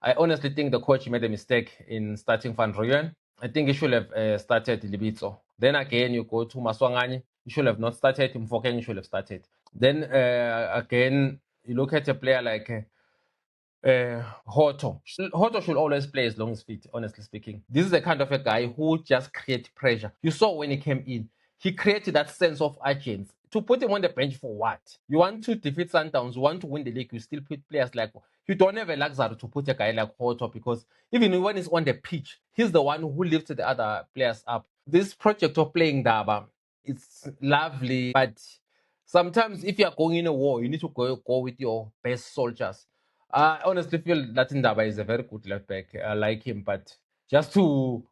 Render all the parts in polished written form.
I honestly think the coach made a mistake in starting Van Rooyen. I think he should have started Libitzo. Then again, you go to Maswangani. You should have not started. Mfokeng you should have started. Then again, you look at a player like Hoto. Hoto should always play as long as fit, honestly speaking. This is the kind of a guy who just creates pressure. You saw when he came in, he created that sense of urgency. To put him on the bench for what? You want to defeat Sundowns, you want to win the league, you still put players like, you don't have a luxury to put a guy like Hoto because even when he's on the pitch, he's the one who lifts the other players up. This project of playing Daba, it's lovely, but sometimes if you are going in a war, you need to go with your best soldiers. I honestly feel that Ndaba is a very good left back. I like him, but just to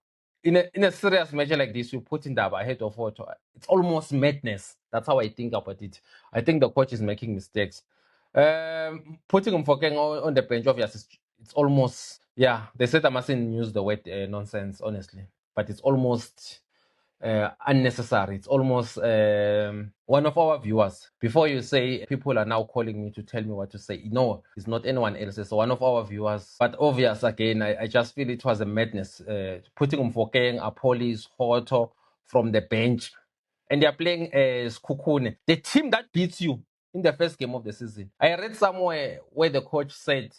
in a serious match like this, you put Ndaba ahead of Otto. It's almost madness. That's how I think about it. I think the coach is making mistakes. Putting him for on the bench, obviously, it's almost yeah. They said I mustn't use the word nonsense, honestly, but it's almost unnecessary. It's almost one of our viewers. Before you say people are now calling me to tell me what to say, no, it's not anyone else. It's one of our viewers. But obvious again, I just feel it was a madness. Putting Mfokeng, Apolis, Hoto from the bench, and they are playing Skukune, the team that beats you in the first game of the season. I read somewhere where the coach said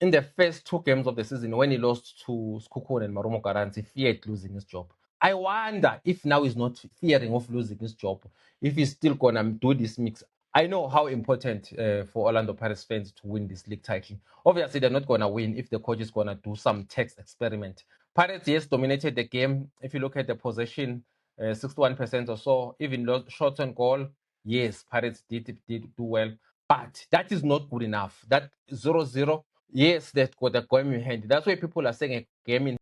in the first two games of the season, when he lost to Skukune and Marumo Garanzi, he feared losing his job. I wonder if now he's not fearing of losing his job, if he's still gonna do this mix. I know how important for Orlando Pirates fans to win this league title. Obviously, they're not gonna win if the coach is gonna do some text experiment. Pirates, yes, dominated the game. If you look at the possession, 61% or so, even shots on goal, yes, Pirates did do well. But that is not good enough. That 0-0, yes, they've got a game in hand. That's why people are saying a game in